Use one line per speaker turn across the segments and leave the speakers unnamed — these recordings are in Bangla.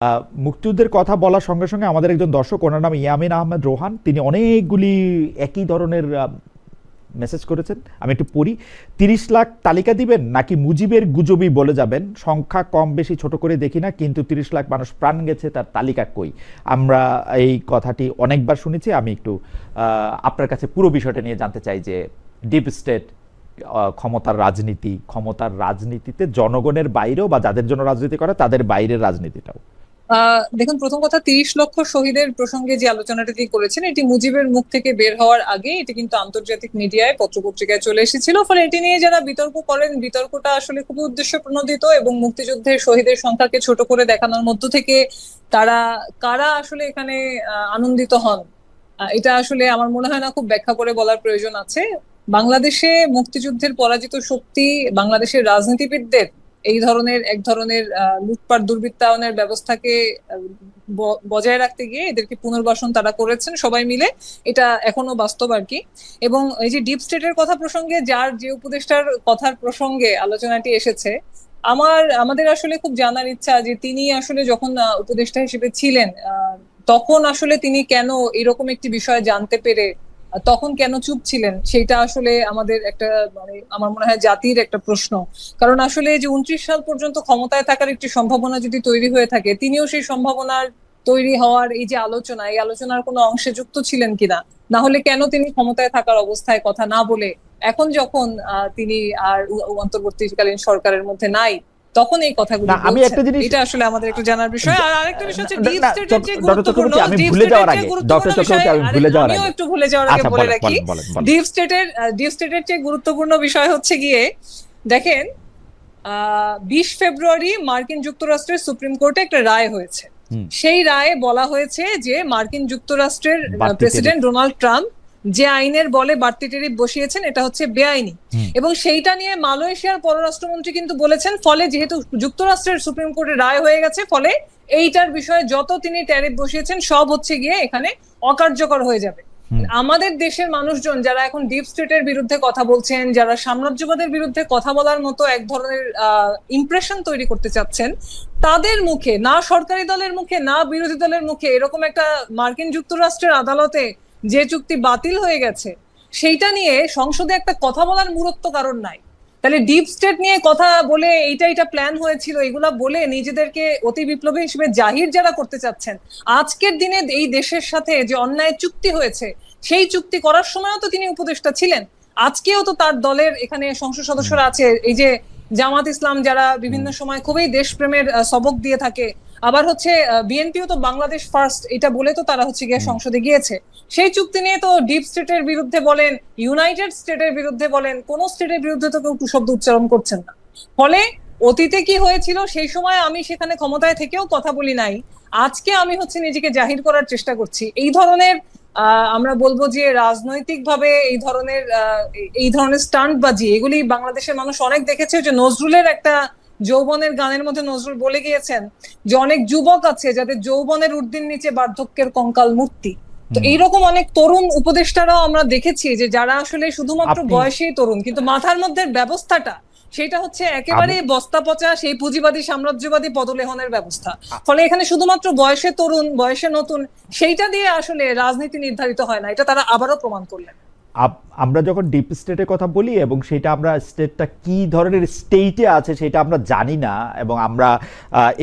মুক্তিযুদ্ধের কথা বলার সঙ্গে সঙ্গে আমাদের একজন দর্শক, ওনার নাম ইয়ামিন আহমেদ রোহান, তিনি অনেকগুলি একই ধরনের মেসেজ করেছেন। আমি একটু পড়ি। ৩০ লাখ তালিকা দিবেন নাকি মুজিবের গুজবই বলে যাবেন? সংখ্যা কম বেশি ছোট করে দেখি না, কিন্তু ৩০ লাখ মানুষ প্রাণ গেছে, তার তালিকা কই? আমরা এই কথাটি অনেকবার শুনেছি। আমি একটু আপনার কাছে পুরো বিষয়টা নিয়ে জানতে চাই যে ডিপ স্টেট, ক্ষমতার রাজনীতিতে জনগণের বাইরেও বা যাদের জন্য রাজনীতি করে তাদের বাইরের রাজনীতিটাও।
দেখুন, প্রথম কথা, ৩০ লক্ষ শহীদের প্রসঙ্গে যে আলোচনাটা তিনি করেছেন, এটি মুজিবের মুখ থেকে বের হওয়ার আগে এটি কিন্তু আন্তর্জাতিক মিডিয়ায়, পত্রপত্রিকায় চলে এসেছিল। ফলে এটি নিয়ে যারা বিতর্ক করেন, বিতর্কটা আসলে খুবই উদ্দেশ্য প্রণোদিত এবং মুক্তিযুদ্ধের শহীদের সংখ্যাকে ছোট করে দেখানোর মধ্য থেকে তারা কারা আসলে এখানে আনন্দিত হন, এটা আসলে আমার মনে হয় না খুব ব্যাখ্যা করে বলার প্রয়োজন আছে। বাংলাদেশে মুক্তিযুদ্ধের পরাজিত শক্তি বাংলাদেশের রাজনীতিবিদদের এই ধরনের এক ধরনের লুটপাট দুর্বৃত্তায়নের ব্যবস্থাকে বজায় রাখতে গিয়ে এদেরকে পুনর্বাসন তারা করেছেন সবাই মিলে। এটা এখনো বাস্তব আর কি। এবং এই যে ডিপ স্টেটের কথা প্রসঙ্গে, যার যে উপদেষ্টার কথার প্রসঙ্গে আলোচনাটি এসেছে, আমাদের আসলে খুব জানার ইচ্ছা যে তিনি আসলে যখন উপদেষ্টা হিসেবে ছিলেন, তখন আসলে তিনি কেন এরকম একটি বিষয় জানতে পেরে তখন কেন চুপ ছিলেন, সেটা আসলে আমাদের একটা, মানে আমার মনে হয় জাতির একটা প্রশ্ন। কারণ আসলে যে 29 সাল পর্যন্ত ক্ষমতায় থাকার একটি সম্ভাবনা যদি তৈরি হয়ে থাকে, তিনিও সেই সম্ভাবনার তৈরি হওয়ার এই যে আলোচনা, এই আলোচনার কোনো অংশে যুক্ত ছিলেন কিনা, না হলে কেন তিনি ক্ষমতায় থাকার অবস্থায় কথা না বলে এখন যখন তিনি আর অন্তর্বর্তীকালীন সরকারের মধ্যে নাই, তখন এই কথাগুলো
আমি
বলছেন?
একটা জিনিস,
এটা আসলে আমাদের একটু জানার বিষয়। আর আরেকটা বিষয় হচ্ছে ডিপ স্টেটের যে
ডক্টর
গুরুত্বপূর্ণ,
চক্রবর্তী, আমি
ডিপ
ভুলে যাওয়ার
স্টেটের যে
আগে,
গুরুত্বপূর্ণ
ডক্টর
বিষয়,
চক্রবর্তী, আমি ভুলে যাওয়ার
আমিও
আগে,
একটু ভুলে যাওয়ার আগে
আচ্ছা
বলে
বলেন
রাখি,
বলেন বলেন বলেন।
ডিপ স্টেটের যে গুরুত্বপূর্ণ বিষয় হচ্ছে গিয়ে, দেখেন, 20 ফেব্রুয়ারি মার্কিন যুক্তরাষ্ট্রের সুপ্রিম কোর্টে একটা রায় হয়েছে। সেই রায়ে বলা হয়েছে যে মার্কিন যুক্তরাষ্ট্রের প্রেসিডেন্ট ডোনাল্ড ট্রাম্প যে আইনের বলে বাড়তি ট্যারিফ বসিয়েছেন, এটা হচ্ছে বেআইনি। এবং সেইটা নিয়ে মালয়েশিয়ার পররাষ্ট্রমন্ত্রী কিন্তু বলেছেন, ফলে যেহেতু যুক্তরাষ্ট্রের সুপ্রিম কোর্টের রায় হয়ে গেছে, ফলে এইটার বিষয়ে যত তিনি ট্যারিফ বসিয়েছেন সব হচ্ছে গিয়ে এখানে অকার্যকর হয়ে যাবে। আমাদের দেশের মানুষজন যারা এখন ডিপ স্টেটের বিরুদ্ধে কথা বলছেন, যারা সাম্রাজ্যবাদের বিরুদ্ধে কথা বলার মতো এক ধরনের ইমপ্রেশন তৈরি করতে চাচ্ছেন, তাদের মুখে, না সরকারি দলের মুখে না বিরোধী দলের মুখে, এরকম একটা মার্কিন যুক্তরাষ্ট্রের আদালতে যে চুক্তি বাতিল হয়ে গেছে সেইটা নিয়ে সংসদে একটা কথা বলার মূরত্ব কারণ নাই। তাহলে ডিপ স্টেট নিয়ে কথা বলে এইটা প্ল্যান হয়েছিল এগুলা বলে নিজেদেরকে অতি বিপ্লবী হিসেবে জাহির যারা করতে চাচ্ছেন, আজকের দিনে এই দেশের সাথে যে অন্যায় চুক্তি হয়েছে সেই চুক্তি করার সময়ও তো তিনি উপদেষ্টা ছিলেন। আজকেও তো তার দলের এখানে সংসদ সদস্যরা আছে, এই যে জামাত ইসলাম, যারা বিভিন্ন সময় খুবই দেশপ্রেমের সবক দিয়ে থাকে। আবার হচ্ছে বিএনপিও তো বাংলাদেশ ফার্স্ট এটা বলে তো তারা হচ্ছে গিয়ে সংসদে গিয়েছে। সেই চুক্তি নিয়ে তো ডিপ স্টেটের বিরুদ্ধে বলেন, ইউনাইটেড স্টেটের বিরুদ্ধে বলেন, কোন স্টেটের বিরুদ্ধে তো কেউ শব্দ উচ্চারণ করছেন না। ফলে অতীতে কি হয়েছিল সেই সময় আমি সেখানে ক্ষমতায় থেকেও কথা বলি নাই, আজকে আমি হচ্ছে নিজেকে জাহির করার চেষ্টা করছি। এই ধরনের আমরা বলবো যে রাজনৈতিক ভাবে এই ধরনের স্টান্টবাজি, এগুলি বাংলাদেশের মানুষ অনেক দেখেছে। যে নজরুলের একটা যৌবনের গানের মধ্যে নজরুল বলে গিয়েছেন যে অনেক যুবক আছে যাদের যৌবনের ঊর্ধ্বের নিচে বার্ধক্যের কঙ্কাল মূর্তি। তো এইরকম অনেক তরুণ উপদেষ্টারাও আমরা দেখেছি যে যারা আসলে শুধুমাত্র বয়সেই তরুণ, কিন্তু মাথার মধ্যে ব্যবস্থাটা সেটা হচ্ছে একেবারে বস্তা পচা সেই পুঁজিবাদী সাম্রাজ্যবাদী পদলেহনের ব্যবস্থা। ফলে এখানে শুধুমাত্র বয়সে তরুণ, বয়সে নতুন, সেইটা দিয়ে আসলে রাজনীতি নির্ধারিত হয় না, এটা তারা আবারও প্রমাণ করলেন।
আমরা যখন ডিপ স্টেটের কথা বলি এবং সেটা আমরা স্টেটটা কি ধরনের স্টেটে আছে সেটা আমরা জানি না, এবং আমরা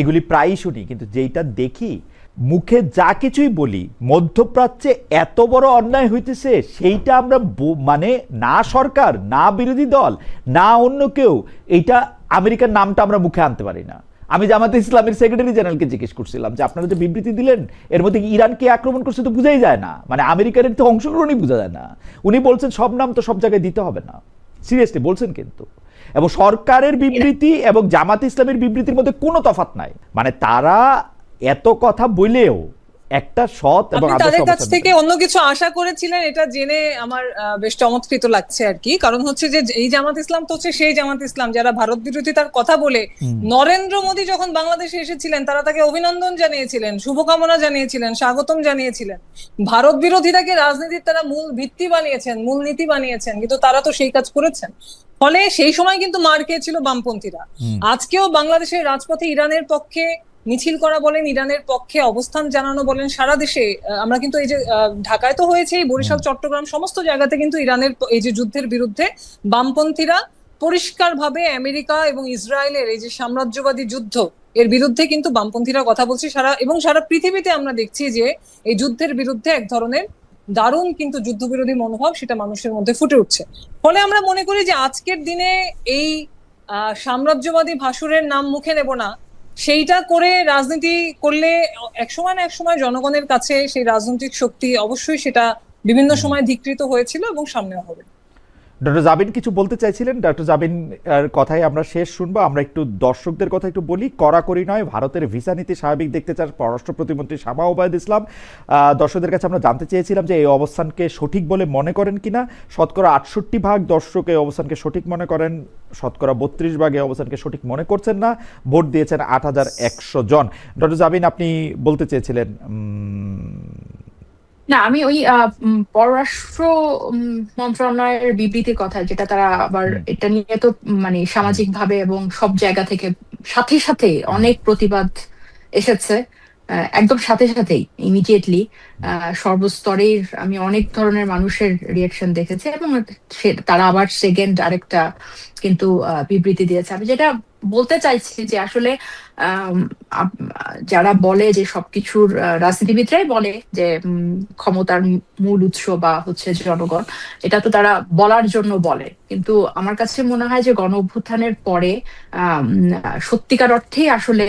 এগুলি প্রায়ই শুনি, কিন্তু যেটা দেখি মুখে যা কিছুই বলি, মধ্যপ্রাচ্যে এত বড় অন্যায় হইতেছে সেইটা আমরা মানে না সরকার, না বিরোধী দল, না অন্য কেউ, এইটা আমেরিকার নামটা আমরা মুখে আনতে পারি না। আমি জামাতে ইসলামের সেক্রেটারি জেনারেলকে জিজ্ঞেস করছিলাম যে আপনারা যে বিবৃতি দিলেন এর মধ্যে ইরানকে আক্রমণ করছে তো বোঝাই যায় না, মানে আমেরিকার তো অংশগ্রহণই বোঝা যায় না। উনি বলছেন সব নাম তো সব জায়গায় দিতে হবে না, সিরিয়াসলি বলছেন কিন্তু। এবং সরকারের বিবৃতি এবং জামাত ইসলামের বিবৃতির মধ্যে কোনো তফাৎ নাই, মানে তারা এত কথা বলেও একটা সৎ এবং
তাদের কাছ থেকে অন্য কিছু আশা করেছিলেন, এটা জেনে আমার বেশ চমৎকৃত লাগছে আর কি। কারণ হচ্ছে যে এই জামাত ইসলাম তো হচ্ছে সেই জামাত ইসলাম যারা ভারত বিরোধিতার কথা বলে নরেন্দ্র মোদী যখন বাংলাদেশে এসেছিলেন তারা তাকে অভিনন্দন জানিয়েছিলেন, শুভকামনা জানিয়েছিলেন, স্বাগতম জানিয়েছিলেন। ভারত বিরোধিতাকে রাজনীতির তারা মূল ভিত্তি বানিয়েছেন, মূল নীতি বানিয়েছেন, কিন্তু তারা তো সেই কাজ করেছেন। ফলে সেই সময় কিন্তু মার খেয়েছিল বামপন্থীরা। আজকেও বাংলাদেশের রাজপথে ইরানের পক্ষে মিছিল করা বলেন, ইরানের পক্ষে অবস্থান জানানো বলেন, সারা দেশে আমরা কিন্তু এই যে ঢাকায় তো হয়েছে, বরিশাল, চট্টগ্রাম সমস্ত জায়গাতে কিন্তু ইরানের এই যে যুদ্ধের বিরুদ্ধে বামপন্থীরা পরিষ্কারভাবে আমেরিকা এবং ইসরায়েলের এই যে সাম্রাজ্যবাদী যুদ্ধ এর বিরুদ্ধে কিন্তু বামপন্থীরা কথা বলছে। সারা পৃথিবীতে আমরা দেখছি যে এই যুদ্ধের বিরুদ্ধে এক ধরনের দারুণ কিন্তু যুদ্ধবিরোধী মনোভাব সেটা মানুষের মধ্যে ফুটে উঠছে। ফলে আমরা মনে করি যে আজকের দিনে এই সাম্রাজ্যবাদী ভাসুরের নাম মুখে নেব না, সেইটা করে রাজনীতি করলে একসময় না একসময় জনগণের কাছে সেই রাজনৈতিক শক্তি অবশ্যই সেটা বিভিন্ন সময় ধিকৃত হয়েছিল এবং সামনেও হবে।
ডক্টর জাবিন কিছু বলতে চাইছিলেন, ডক্টর জাবিন এর কথাই আমরা শেষ শুনবো। আমরা একটু দর্শকদের কথা একটু বলি। কড়াকড়ি নয়, ভারতের ভিসা নীতি স্বাভাবিক দেখতে চান পররাষ্ট্র প্রতিমন্ত্রী শামা ওবায়দ ইসলাম। দর্শকদের কাছে আমরা জানতে চেয়েছিলাম যে এই অবস্থানকে সঠিক বলে মনে করেন কিনা। শতকরা 68% দর্শক এই অবস্থানকে সঠিক মনে করেন, শতকরা 32% এই অবস্থানকে সঠিক মনে করছেন না। ভোট দিয়েছেন 8100 জন। ডক্টর জাবিন, আপনি বলতে চেয়েছিলেন।
না, আমি ওই পররাষ্ট্র মন্ত্রণালয়ের বিবৃতির কথা, যেটা তারা আবার এটা নিয়ে তো মানে সামাজিক ভাবে এবং সব জায়গা থেকে সাথে সাথে অনেক প্রতিবাদ এসেছে, একদম সাথে সাথেই ইমিডিয়েটলি সর্বস্তরের আমি অনেক ধরনের মানুষের রিয়াকশন দেখেছি, এবং তারা আবার সেকেন্ড আরেকটা কিন্তু বিবৃতি দিয়েছে। আমি যেটা বলতে চাইছি যে আসলে যারা বলে যে সবকিছুর, রাজনীতিবিদরাই বলে যে ক্ষমতার মূল উৎস বা হচ্ছে জনগণ, এটা তো তারা বলার জন্য বলে, কিন্তু আমার কাছে মনে হয় যে গণ অভ্যুত্থানের পরে সত্যিকার অর্থেই আসলে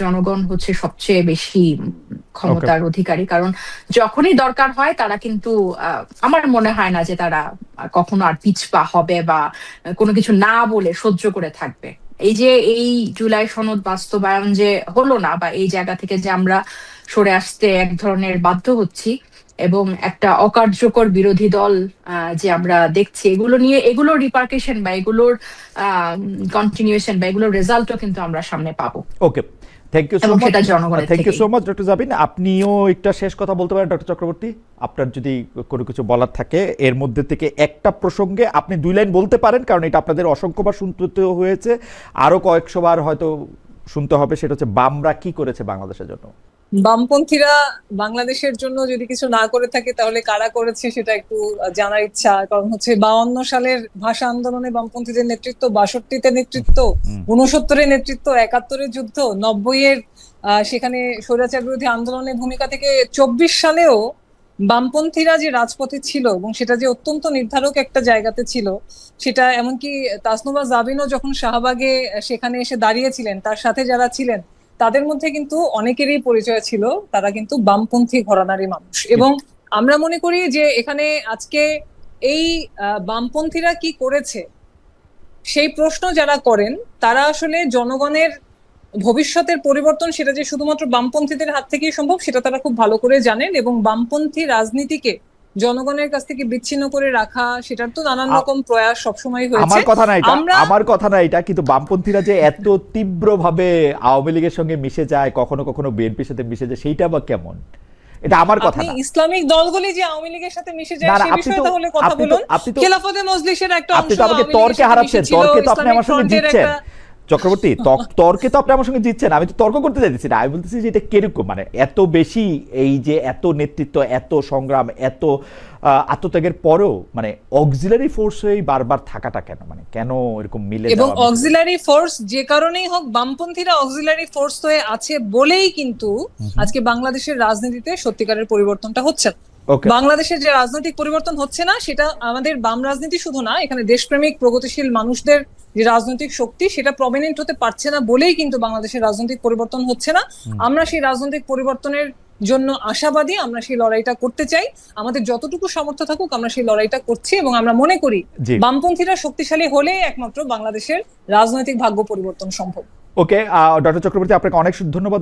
জনগণ হচ্ছে সবচেয়ে বেশি ক্ষমতার অধিকারী। কারণ যখনই দরকার হয় তারা কিন্তু আমার মনে হয় না যে তারা কখনো আর পিছপা হবে বা কোনো কিছু না বলে সহ্য করে থাকবে। এই যে এই জুলাই সনদ বাস্তবায়ন যে হলো না, বা এই জায়গা থেকে যে আমরা সরে আসতে এক ধরনের বাধ্য হচ্ছি, এবং একটা অকার্যকর বিরোধী দল যে আমরা দেখছি, এগুলোর রিপার্কেশন বা এগুলোর কন্টিনিউশন বা এগুলোর রেজাল্টও কিন্তু আমরা সামনে পাবো।
Okay, thank you so much doctor Jabin. আপনিও একটা শেষ কথা বলতে পারেন ডক্টর চক্রবর্তী, আপনার যদি কোনো কিছু বলার থাকে এর মধ্যে থেকে একটা প্রসঙ্গে আপনি 2 লাইন বলতে পারেন, কারণ এটা আপনাদের অসংখ্যবার শুনতে হয়েছে, আরো কয়েকশোবার হয়তো শুনতে হবে। সেটা হচ্ছে বামরা কি করেছে বাংলাদেশের জন্য।
বামপন্থীরা বাংলাদেশের জন্য যদি কিছু না করে থাকে তাহলে কারা করেছে সেটা একটু জানার ইচ্ছা। কারণ হচ্ছে 52 সালের ভাষা আন্দোলনে বামপন্থীদের নেতৃত্ব, 62-তে নেতৃত্ব, 69-এর নেতৃত্ব, 71-এর যুদ্ধ, 90-এর সেখানে স্বৈরাচার বিরোধী আন্দোলনের ভূমিকা থেকে 24 সালেও বামপন্থীরা যে রাজপথে ছিল এবং সেটা যে অত্যন্ত নির্ধারক একটা জায়গাতে ছিল, সেটা এমনকি তাসনুভা জাবিনও যখন শাহবাগে সেখানে এসে দাঁড়িয়েছিলেন, তার সাথে যারা ছিলেন তাদের মধ্যে কিন্তু অনেকেরই পরিচয় ছিল তারা কিন্তু বামপন্থী ঘরানারই মানুষ। এবং আমরা মনে করি যে এখানে আজকে এই বামপন্থীরা কি করেছে সেই প্রশ্ন যারা করেন তারা আসলে জনগণের ভবিষ্যতের পরিবর্তন সেটা যে শুধুমাত্র বামপন্থীদের হাত থেকেই সম্ভব সেটা তারা খুব ভালো করে জানেন। এবং বামপন্থী রাজনীতিকে জনগণের কাছ থেকে বিচ্ছিন্ন করে রাখা, সেটার তো নানান রকম প্রয়াস সবসময় হয়েছে।
আমার কথা না এটা, কিন্তু বামপন্থীরা যে এত তীব্রভাবে আওয়ামী লীগের সঙ্গে মিশে যায়, কখনো কখনো বিএনপির সাথে মিশে যায়, সেইটা বা কেমন? এটা আমার কথা না।
ইসলামিক দলগুলি যে আওয়ামী লীগের সাথে মিশে যায় সেই বিষয়ে তাহলে কথা বলুন। খেলাফতে মজলিসের একটা অংশ
আপনি তো আমাকে তর্কে হারাচ্ছেন, তর্কে তো আপনি আমার সঙ্গে জিতছেন চক্রবর্তী, তর্কে তো আপনি আমার সঙ্গে জিতছেন। আমি তো তর্ক করতে চাইতেছি না, আমি বলতেছি যে এটা কিরকম, মানে এত বেশি এই যে এত নেতৃত্ব, এত সংগ্রাম, এত আত্মত্যাগের পরেও মানে অক্সিলারি ফোর্স হয়ে বারবার থাকাটা কেন, মানে কেন এরকম মিলে?
এবং অক্সিলারি ফোর্স যে কারণেই হোক, বামপন্থীরা অক্সিলারি ফোর্স হয়ে আছে বলেই কিন্তু আজকে বাংলাদেশের রাজনীতিতে সত্যিকারের পরিবর্তনটা হচ্ছে না। বাংলাদেশের যে রাজনৈতিক পরিবর্তন হচ্ছে না সেটা আমাদের বাম রাজনীতি শুধু না, এখানে দেশপ্রেমিক প্রগতিশীল মানুষদের যে রাজনৈতিক শক্তি সেটা প্রমিনেন্ট হতে পারছে না বলেই কিন্তু বাংলাদেশের রাজনৈতিক পরিবর্তন হচ্ছে না। আমরা সেই রাজনৈতিক পরিবর্তনের জন্য আশাবাদী, আমরা সেই লড়াইটা করতে চাই, আমাদের যতটুকু সামর্থ্য থাকুক আমরা সেই লড়াইটা করছি। এবং আমরা মনে করি বামপন্থীরা শক্তিশালী হলে একমাত্র বাংলাদেশের রাজনৈতিক ভাগ্য পরিবর্তন সম্ভব।
ওকে, ডক্টর চক্রবর্তী আপনাকে অনেক ধন্যবাদ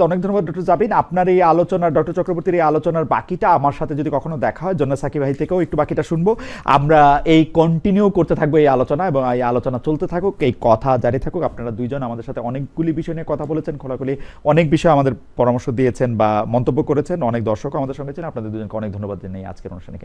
ডক্টর জাবিন। আপনার এই আলোচনা, ডক্টর চক্রবর্তীর এই আলোচনার বাকিটা আমার সাথে যদি কখনো দেখা হয়, জন্নাত সাকিব ভাই থেকেও একটু বাকিটা শুনবো। আমরা এই কন্টিনিউ করতে থাকবো এই আলোচনা, এবং এই আলোচনা চলতে থাকুক, এই কথা জারি থাকুক। আপনারা দুইজন আমাদের সাথে অনেকগুলি বিষয় নিয়ে কথা বলেছেন, খোলাখুলি অনেক বিষয় আমাদের পরামর্শ দিয়েছেন বা মন্তব্য করেছেন, অনেক দর্শক আমাদের সঙ্গে ছিলেন। আপনাদের দুজনকে অনেক ধন্যবাদ জানাই আজকের অনুষ্ঠানে।